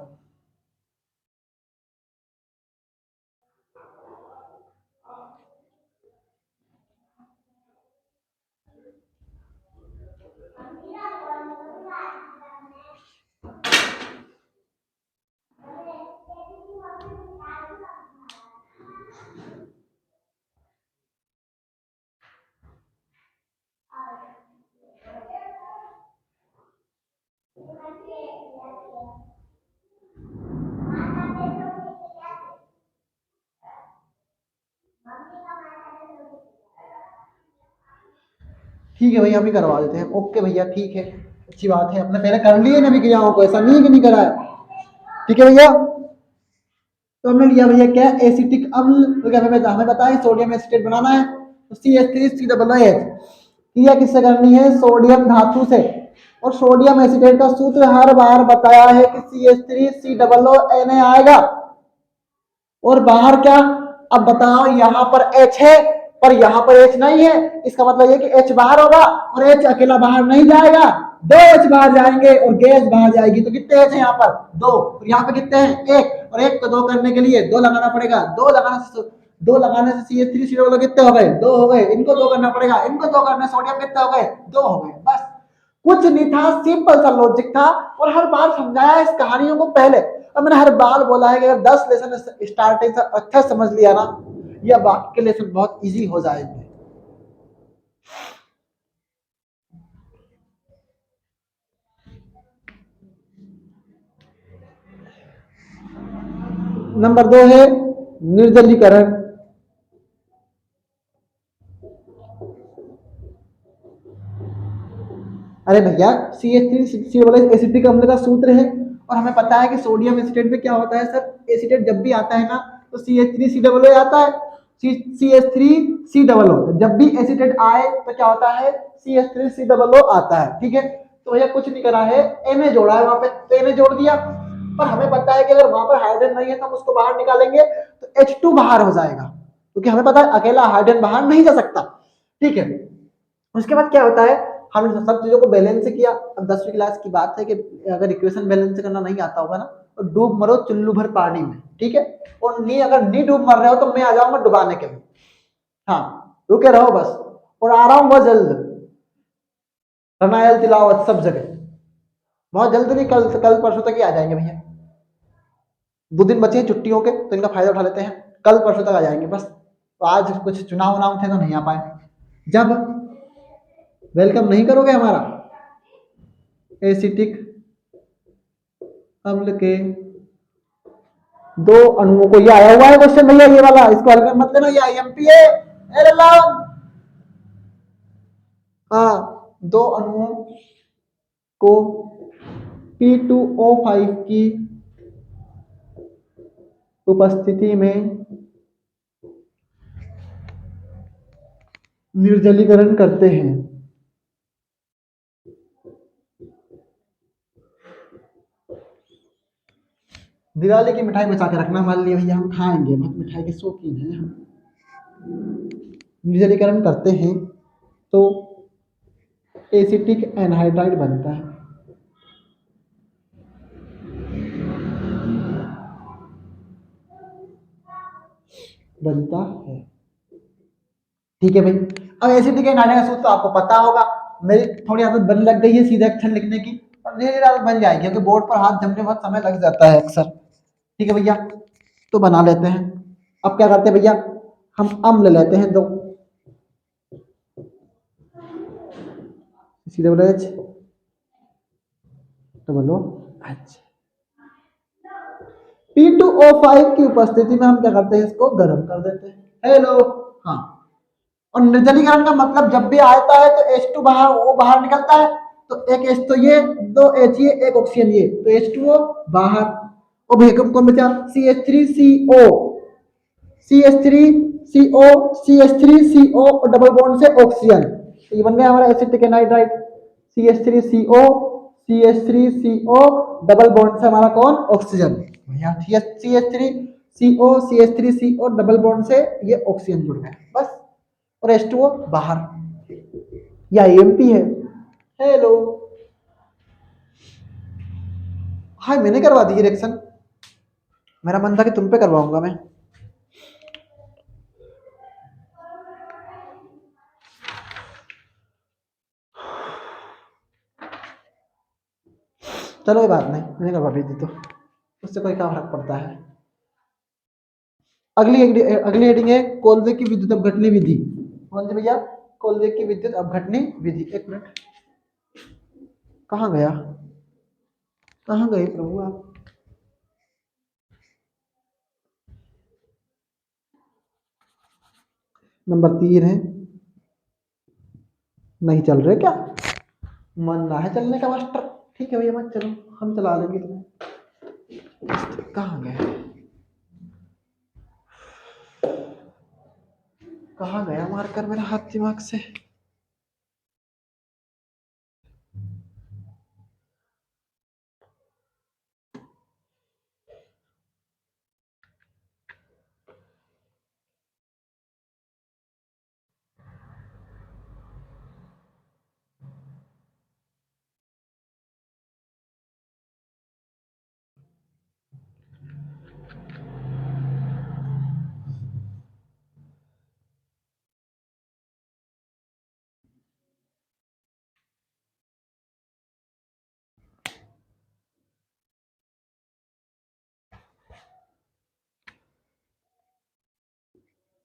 ठीक है भैया, अभी करवा देते हैं। ओके भैया, ठीक है, अच्छी बात है, अपने पहले कर लिए ना विक्रियाओं को, ऐसा नहीं है कि नहीं करा है। ठीक है भैया, तो हमने लिया भैया क्या, एसिटिक अम्ल। तो क्या हमें बताया सोडियम एसिटेट बनाना है, तो CH3COOH। क्रिया किससे करनी है, सोडियम धातु से। और सोडियम एसिटेट का सूत्र हर बार बताया है कि CH3COONA आएगा। और बाहर क्या, अब बताओ, यहाँ पर H है पर यहाँ पर H नहीं है, इसका मतलब ये कि H बाहर होगा और H अकेला बाहर नहीं जाएगा, दो H बाहर जाएंगे और गैस बाहर जाएगी। तो कितने H है यहाँ पर, दो, और यहाँ पे कितने हैं, एक, और एक को दो करने के लिए दो लगाना पड़ेगा, दो लगाने से CH3COOH कितने हो गए, दो हो गए, इनको दो करना पड़ेगा, इनको दो करने सोडियम कितने हो गए, दो हो गए। बस, कुछ नहीं था, सिंपल सा लॉजिक था। और हर बार समझाया इस कहानियों को पहले, और मैंने हर बार बोला है कि अगर 10 लेसन स्टार्टिंग से अच्छा समझ लिया ना, या बाकी के लेसन बहुत इजी हो जाएंगे। नंबर 2 है निर्जलीकरण। अरे भैया, CH3COOH एसिटिक अम्ल का सूत्र है, और हमें पता है कि सोडियम एसिटेट में क्या होता है सर, एसिटेट जब भी आता है ना तो CH3COOH आता है, CH3COOH। जब भी एसिटेट आए तो क्या होता है, CH3COOH आता है। ठीक है, तो भैया कुछ नहीं करा है, Na जोड़ा है वहां पे, तो Na जोड़ दिया। पर हमें पता है कि अगर वहां पर हाइड्रोजन नहीं है तो हम उसको बाहर निकालेंगे तो H2 बाहर हो जाएगा, क्योंकि हमें पता है अकेला हाइड्रोजन बाहर नहीं जा सकता। ठीक है, उसके बाद क्या होता है, हमने सब चीजों को बैलेंस किया। अब 10वीं क्लास की बात है कि अगर इक्वेशन बैलेंस करना नहीं आता होगा ना, तो डूब मरो चुल्लू भर पानी में। ठीक है, और नहीं, अगर नहीं डूब मर रहे हो तो मैं आ जाऊंगा डुबाने के लिए। हाँ, रुके रहो बस, और आ रहा हूँ बहुत जल्द, रनायल तिलावत सब जगह, बहुत जल्द नहीं, कल कल परसों तक ही आ जाएंगे भैया। 2 दिन बचे हैं छुट्टियों के, तो इनका फायदा उठा लेते हैं, कल परसों तक आ जाएंगे बस। तो आज कुछ चुनाव उनाव थे तो नहीं आ पाए। जब वेलकम नहीं करोगे हमारा एसिटिक अम्ल के दो अणुओं को, ये आया हुआ है क्वेश्चन भैया, ये वाला, इसको हल कर मत लेना, ये IMP है। अरे लाओ, हाँ, दो अणुओं को P2O5 की उपस्थिति में निर्जलीकरण करते हैं। दिवाली की मिठाई बचा के रखना हमारे लिए भैया, हम खाएंगे, बहुत मिठाई के शौकीन हैं हम। निर्जलीकरण करते हैं तो एसिटिक एनहाइड्राइड बनता है, बनता है। ठीक है भाई, अब एसिटिक एनहाइड्राइड का सूत्र तो आपको पता होगा। मेरी थोड़ी आदत बन लग गई है सीधे अक्षर लिखने की, और धीरे धीरे आदत बन जाएगी, क्योंकि बोर्ड पर हाथ जमने में बहुत समय लग जाता है अक्सर। ठीक है भैया, तो बना लेते हैं। अब क्या करते हैं भैया, हम अम्ल लेते हैं दो, COOH double O H. P2O5 की उपस्थिति में हम क्या करते हैं, इसको गर्म कर देते हैं। हेलो, हाँ। और निर्जलीकरण का मतलब जब भी आता है तो H2 बाहर, वो बाहर निकलता है, तो एक H तो ये, दो H ये, एक ऑक्सीजन ये, तो H2O बाहर। और भैया कौन बचा, CH3CO, CH3CO, CH3CO और डबल बॉन्ड से ऑक्सीजन, तो ये बन गया हमारा acetic anhydride. CH3CO, CH3CO double bond से हमारा कौन, ऑक्सीजन। भैया CH3CO, CH3CO डबल बॉन्ड से ये ऑक्सीजन जुड़ गया बस, और H2O बाहर। या AMP है। हेलो, हाँ मैंने करवा दी रिएक्शन, मेरा मन था कि तुम पे करवाऊंगा मैं। चलो कोई बात नहीं, मैंने करवा भी दी तो उससे कोई क्या फर्क पड़ता है। अगली हेडिंग है कोलवे की विद्युत अपघटनी विधि। कौन सी भैया, कोलवे की विद्युत अपघटनी विधि। एक मिनट, कहाँ गया, कहाँ गए प्रभु आप। नंबर 3 है नहीं चल रहे क्या? मन ना है चलने का मास्टर? ठीक है भैया मत चलो, हम चला लेंगे तुम्हें। कहाँ गए? कहाँ गया मारकर मेरा हाथ दिमाग से?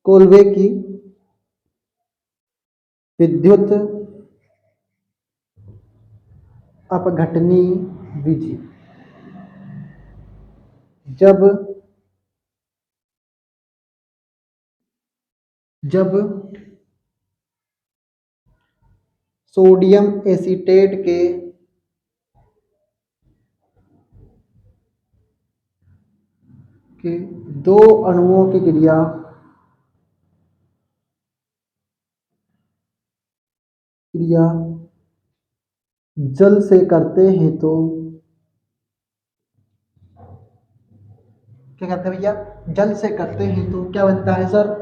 कोलवे की विद्युत अपघटनी विधि। जब जब सोडियम एसीटेट के दो अणुओं की क्रिया जल से करते हैं तो क्या करते हैं भैया? जल से करते हैं तो क्या बनता है सर?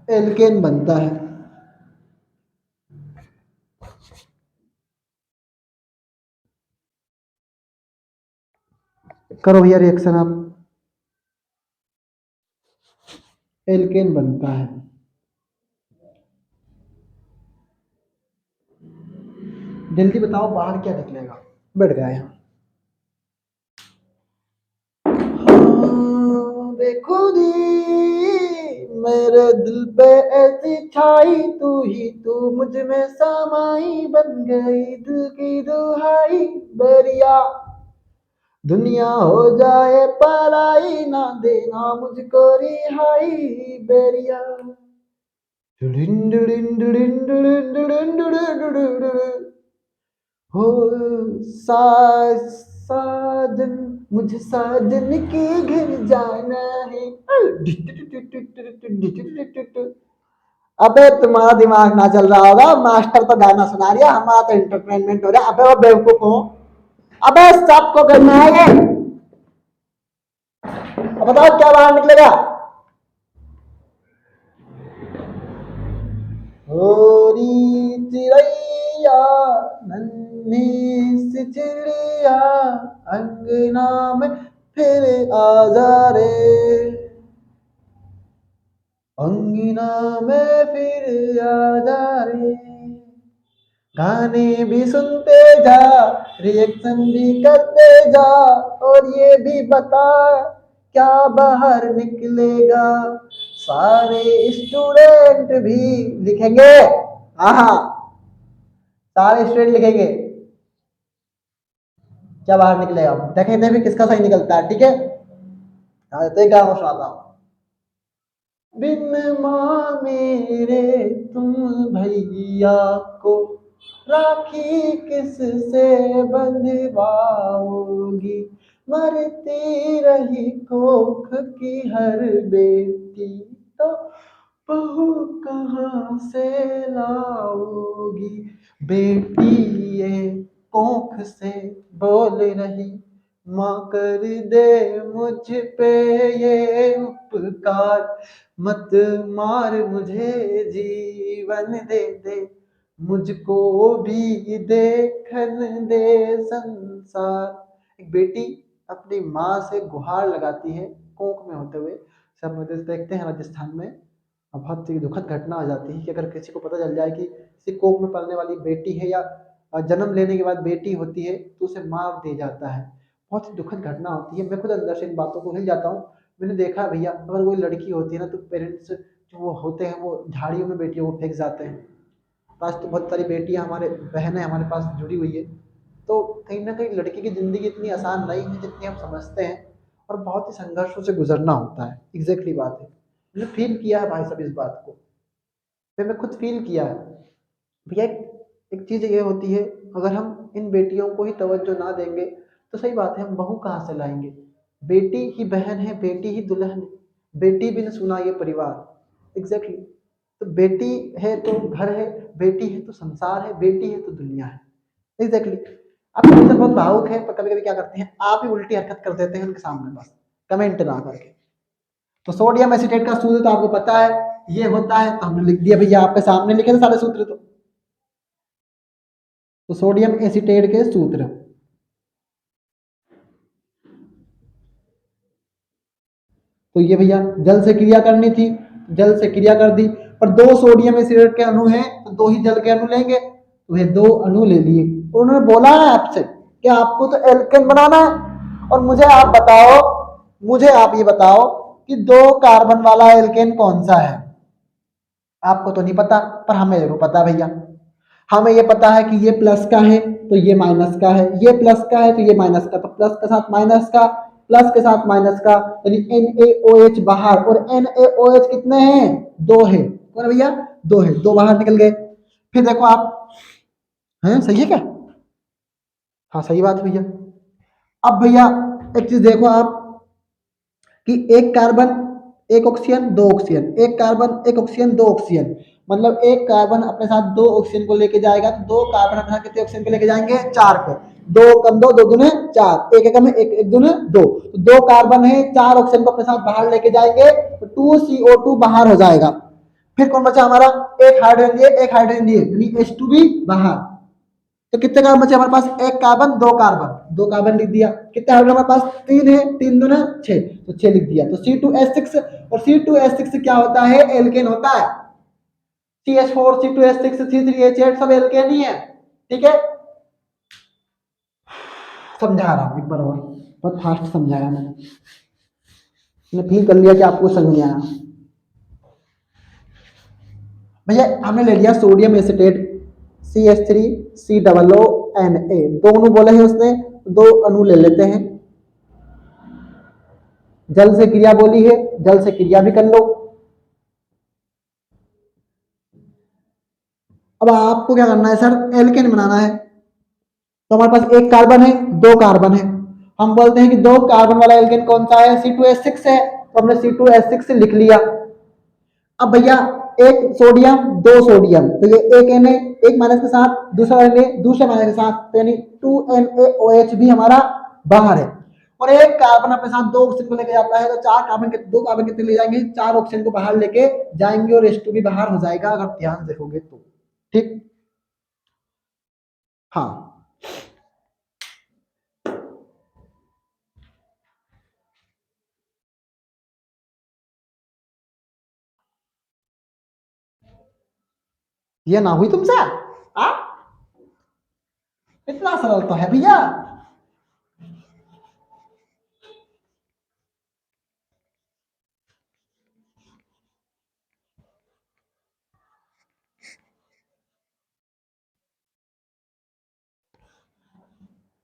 एल्केन बनता है। करो भैया रिएक्शन आप। एल्केन बनता है। जल्दी बताओ बाहर क्या निकलेगा? बैठ गया यहाँ। हाँ, बेखुदी मेरे दिल पे ऐसी छाई, तू मुझ में समाई, बन गई दिल की दुहाई बरिया। दुनिया हो जाए पराई, ना देना मुझको रिहाई बेरिया। हो सा साजन, मुझे साजन के घर जाना है। अबे तुम्हारा दिमाग ना चल रहा होगा, मास्टर तो गाना सुना रही है, हमारा तो एंटरटेनमेंट हो रहा है। अबे वो बेवकूफ हो। अबे सबको करना है ये। अब बताओ क्या बाहर निकलेगा? होरी चिड़ैया, नन्ही सी चिड़िया, अंगना में फिर आ जा रे, अंगना में फिर आ जा रे। गाने भी सुनते जा, रिएक्शन भी करते जा, और ये भी बता क्या बाहर निकलेगा? सारे स्टूडेंट भी लिखेंगे। हाँ हाँ, सारे स्टूडेंट लिखेंगे क्या बाहर निकलेगा। देखेंगे भी किसका सही निकलता है, ठीक है? हाँ तो एक गाना सुनाता हूँ। बिन माँ मेरे तुम भैया को राखी किस से बंधवाओगी? मरती रही कोख की हर बेटी, तो बहू कहाँ से लाओगी? बेटी ये कोख से बोल रही, माँ कर दे मुझ पे ये उपकार, मत मार मुझे जीवन दे दे, मुझको भी देखन दे संसार। एक बेटी अपनी माँ से गुहार लगाती है कोख में होते हुए। सब देखते हैं राजस्थान में अब बहुत ही दुखद घटना हो जाती है कि अगर किसी को पता चल जाए कि किसी कोख में पलने वाली बेटी है या जन्म लेने के बाद बेटी होती है तो उसे मार दिया जाता है। बहुत ही दुखद घटना होती है। मैं खुद अंदर से इन बातों को हिल जाता हूँ। मैंने देखा है भैया, अगर कोई लड़की होती है ना तो पेरेंट्स जो वो होते हैं वो झाड़ियों में बेटियों को फेंक जाते हैं। आज तो बहुत सारी बेटियां हमारे बहनें हमारे पास जुड़ी हुई है, तो कहीं ना कहीं लड़की की ज़िंदगी इतनी आसान नहीं है जितनी हम समझते हैं, और बहुत ही संघर्षों से गुजरना होता है। एग्जैक्टली बात है, मैंने फील किया है भाई साहब इस बात को, मैंने खुद फील किया है भैया। एक चीज़ ये होती है, अगर हम इन बेटियों को ही तवज्जो ना देंगे तो सही बात है, हम बहू कहाँ से लाएंगे। बेटी ही बहन है, बेटी ही दुल्हन है, बेटी बिन सुना ये परिवार। एग्जैक्टली तो बेटी है तो घर है, बेटी है तो संसार है, बेटी है तो दुनिया है। एग्जैक्टली आप कभी बहुत भावुक है, पर कभी कभी क्या करते हैं आप ही उल्टी हरकत कर देते हैं उनके सामने, बस कमेंट ना करके। तो सोडियम एसीटेट का सूत्र तो आपको पता है ये होता है, तो हमने लिख दिया भैया, आपके सामने लिखे थे सारे सूत्र। तो सोडियम एसीटेट के सूत्र, तो ये भैया जल से क्रिया करनी थी, जल से क्रिया कर दी, पर दो सोडियम एसिडेट के अणु हैं तो दो ही जल के अणु लेंगे, तो ये दो अणु ले लिए। तो उन्होंने बोला है आपसे कि आपको तो एल्केन बनाना है, और मुझे आप बताओ, मुझे आप ये बताओ कि दो कार्बन वाला एल्केन कौन सा है। आपको तो नहीं पता, पर हमें जरूर पता है भैया। हमें ये पता है कि ये प्लस का है तो ये माइनस का है, ये प्लस का है तो ये माइनस का, तो प्लस के साथ माइनस का, प्लस के साथ माइनस का, यानी NaOH बाहर, और NaOH कितने हैं, दो है, कौन है भैया, दो है, दो बाहर निकल गए। फिर देखो आप, हैं सही है क्या, हाँ सही बात है भैया। अब भैया एक चीज देखो आप कि एक कार्बन एक ऑक्सीजन दो ऑक्सीजन, एक कार्बन एक ऑक्सीजन दो ऑक्सीजन, मतलब एक कार्बन अपने साथ दो ऑक्सीजन को लेके जाएगा, तो दो कार्बन अपने साथ कितने ऑक्सीजन को लेके जाएंगे, चार को। दो कम दो, दो दुने चार, एक एकम एक, एक दुने दो, तो दो कार्बन है, चार ऑक्सीजन को अपने साथ बाहर लेके जाएंगे, तो 2CO2 बाहर हो जाएगा। फिर कौन बचा हमारा, एक हाइड्रोजन दिए, एक हाइड्रोजन दिए, यानी H2 भी बाहर। तो कितने कार्बन बचे हमारे पास, एक कार्बन दो कार्बन, दो कार्बन लिख दिया। कितने हाइड्रोजन हमारे पास, तीन है, तीन दूना छह, तो छह लिख दिया। तो C2H6, और C2H6 क्या होता है, एल्केन होता है। CH4 C2H6 C3H8 सब एल्केन ही है, ठीक है। समझा रहा हूं एक बार और, बहुत फास्ट समझाया मैंने फील कर लिया कि आपको समझ नहीं आया। भैया हमने ले लिया सोडियम एसिटेट CH3COONA, दो अणु बोले हैं उसने, दो अणु ले लेते हैं। जल से क्रिया बोली है, जल से क्रिया भी कर लो। अब आपको क्या करना है सर, एल्केन बनाना है। तो हमारे पास एक कार्बन है, दो कार्बन है, हम बोलते हैं कि दो कार्बन वाला एल्केन कौन सा है, C2H6 है, तो हमने C2H6 लिख लिया। अब भैया एक सोडियम दो सोडियम, तो ये एक Na, एक माइनस के साथ, दूसरा Na दूसरे माइनस के साथ, तो यानी 2NaOH भी हमारा बाहर है। और एक कार्बन अपने साथ दो ऑक्सीजन को लेके जाता है, तो चार कार्बन के दो कार्बन कितने ले जाएंगे, चार ऑक्सीजन को बाहर लेके जाएंगे, और H2 भी बाहर हो जाएगा, अगर ध्यान देखोगे तो। ठीक, हाँ ये ना हुई तुमसे, आ इतना सरल तो है भैया।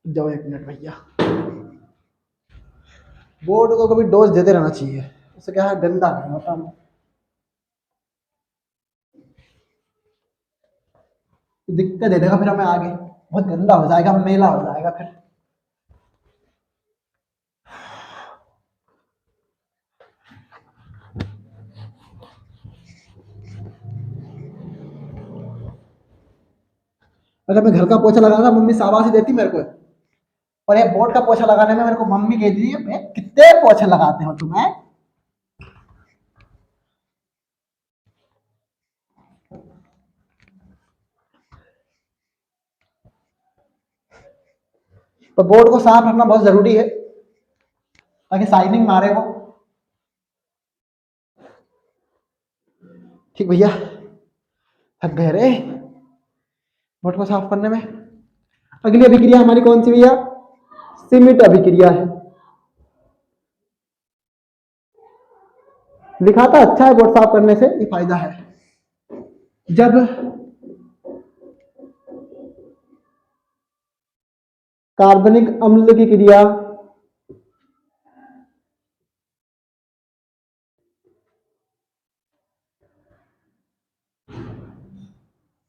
जाओ एक मिनट भैया, बोर्ड को कभी डोज देते रहना चाहिए, उससे क्या है गंदा नहीं होता। दिक्कत दे देगा फिर हमें आगे, बहुत गंदा हो जाएगा, मेला हो जाएगा फिर। अगर मैं घर का पोछा लगाना, मम्मी शाबाशी देती मेरे को, और ये बोर्ड का पोछा लगाने में मेरे को मम्मी कहती है कितने पोछे लगाते हो तुम्हें। तो बोर्ड को साफ रखना बहुत जरूरी है, ताकि शाइनिंग मारे वो। ठीक भैया, थक गए रे बोर्ड को साफ करने में। अगली अभिक्रिया हमारी कौन सी भैया, सीमित अभिक्रिया है। दिखाता अच्छा है बोर्ड साफ करने से, ये फायदा है। जब कार्बनिक अम्ल की क्रिया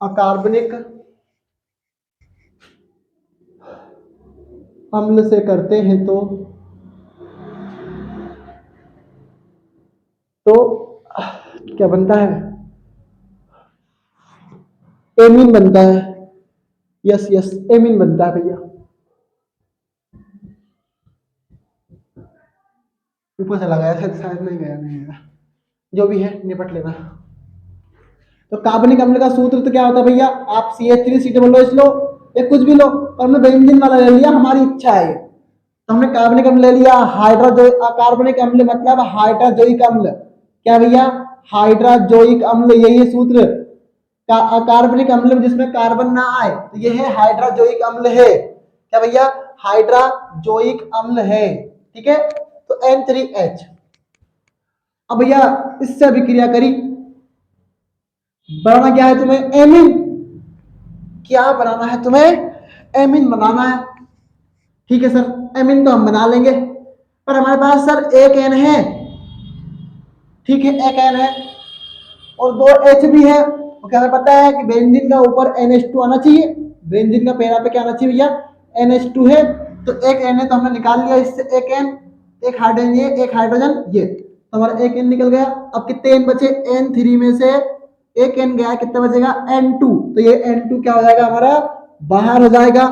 अकार्बनिक अम्ल से करते हैं तो क्या बनता है? एमीन बनता है। यस यस, एमीन बनता है भैया। ऊपर चला गया था, शायद नहीं गया, नहीं गया, जो भी है निपट लेना। तो कार्बनिक अम्ल का सूत्र तो क्या होता है भैया? आप CH3COOH लो या कुछ भी लो, और हमने बेंजीन वाला ले लिया, हमारी इच्छा है। तो हमने कार्बनिक अम्ल ले लिया, कार्बनिक अम्ल मतलब हाइड्रोजोइक अम्ल। क्या भैया? हाइड्रोजोइक अम्ल, यही है सूत्र। कार्बनिक अम्ल जिसमें कार्बन ना आए तो यह है हाइड्रोजोइक अम्ल है। क्या भैया? हाइड्रोजोइक अम्ल है। ठीक है, तो N3H। अब भैया इससे अभिक्रिया करी, बनाना क्या है तुम्हें? एमीन। क्या बनाना है तुम्हें? एमीन बनाना है। ठीक है सर, एमीन तो हम बना लेंगे, पर हमारे पास सर एक एन है। ठीक है, एक एन है और दो एच भी है। तो क्या हमें पता है कि बेंजीन का ऊपर NH2 आना चाहिए। बेंजीन का पैरा पे क्या आना चाहिए भैया? NH2 है, तो एक एन है तो हमने निकाल लिया इससे एक एन, एक हाइड्रोजन ये, एक हाइड्रोजन ये, तो हमारा एक एन निकल गया। अब कितने एन बचे? N3 में से एक एन गया, कितना बचेगा? N2। तो ये N2 क्या हो जाएगा हमारा? बाहर हो जाएगा।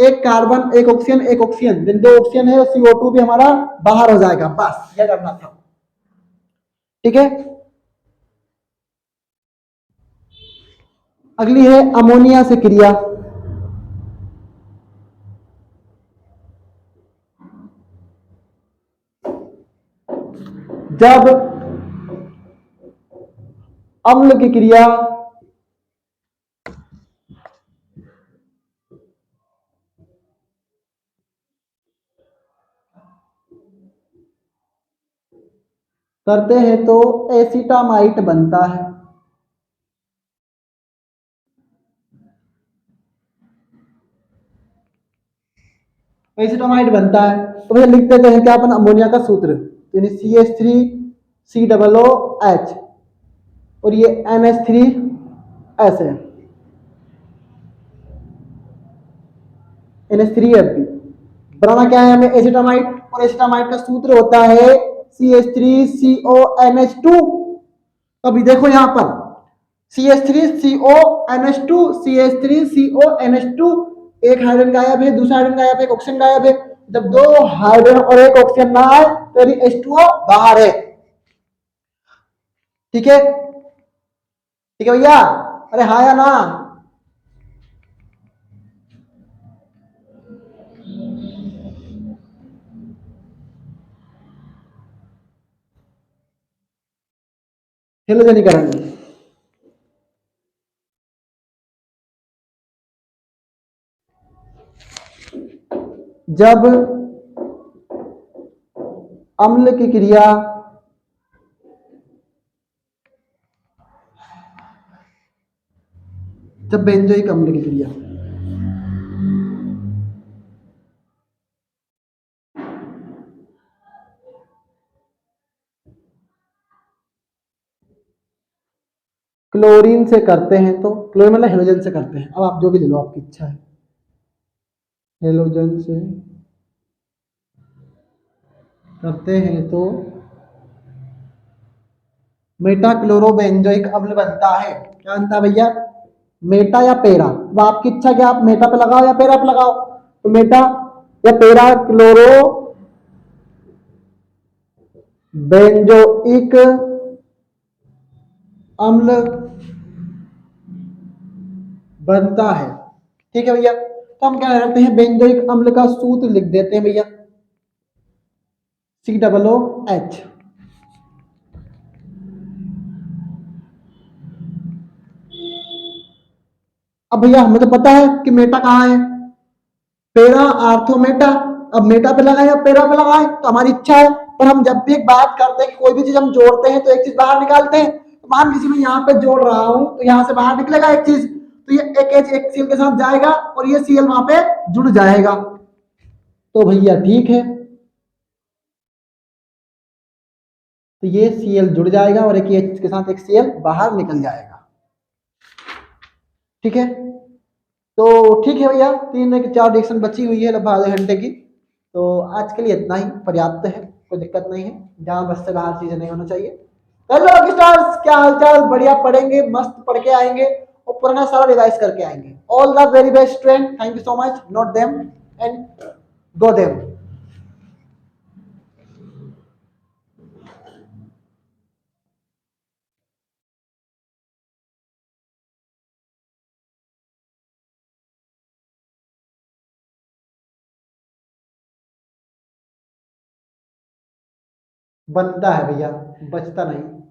एक कार्बन, एक ऑक्सीजन, एक ऑक्सीजन, जिन दो ऑक्सीजन है CO2 भी हमारा बाहर हो जाएगा। बस ये करना था। ठीक है, अगली है अमोनिया से क्रिया। जब अम्ल की क्रिया करते हैं तो एसिटामाइट बनता है। एसिटामाइट बनता है, तो भैया लिख देते हैं क्या अपन? अमोनिया का सूत्र, यानी CH3COOH और ये NH3 ऐसे NH3Fb। बनाना क्या है हमें? एसिटामाइट, और एसिटामाइट का सूत्र होता है CH3CONH2। अभी देखो यहां पर CH3CONH2, CH3CONH2, एक हाइड्रोजन गायब है, दूसरा हाइड्रोजन गायब है, एक ऑक्सीजन गायब है। जब दो हाइड्रोजन और एक ऑक्सीजन ना आए तो H2O बाहर है। ठीक है, ठीक है भैया? अरे हाँ या ना? हेलोजनीकरण जब अम्ल की क्रिया जब बेंजोइक अम्ल की क्रिया क्लोरीन से करते हैं तो क्लोरीन मतलब हेलोजन से करते हैं, अब आप जो भी ले लो, आपकी इच्छा है। हेलोजन से करते हैं तो मेटा क्लोरोबेंजोइक अम्ल बनता है। क्या बनता है भैया? मेटा या पेरा, अब आपकी इच्छा कि आप मेटा पे लगाओ या पेरा पे लगाओ। तो मेटा या पेरा क्लोरो बेंजोइक अम्ल बनता है। ठीक है भैया, तो हम क्या करते हैं? बेंजोइक अम्ल का सूत्र लिख देते हैं भैया, COOH। अब भैया हमें तो पता है कि मेटा कहाँ है, पेरा आर्थो मेटा। अब मेटा पे लगाए या पेरा पे लगाए तो हमारी इच्छा है, पर हम जब भी एक बात करते हैं कि कोई भी चीज हम जोड़ते हैं तो एक चीज बाहर निकालते हैं। तो मान लीजिए मैं यहाँ पे जोड़ रहा हूं तो यहाँ से बाहर निकलेगा एक चीज, तो ये एक H एक Cl के साथ जाएगा और ये Cl वहां पे जुड़ जाएगा। तो भैया ठीक है, तो ये Cl जुड़ जाएगा और एक ये इसके साथ एक Cl बाहर निकल जाएगा। ठीक है, तो ठीक है भैया, 3 4 रिएक्शन बची हुई है लगभग आधे घंटे की, तो आज के लिए इतना ही पर्याप्त है, कोई दिक्कत नहीं है, जहाँ बस से बाहर चीजें नहीं होना चाहिए। हेलो स्टार्स, क्या हालचाल? बढ़िया पढ़ेंगे, मस्त पढ़ के आएंगे और पुराना सारा रिवाइज करके आएंगे। All the very best friend, thank you so much, note them and go them. बनता है भैया, बचता नहीं।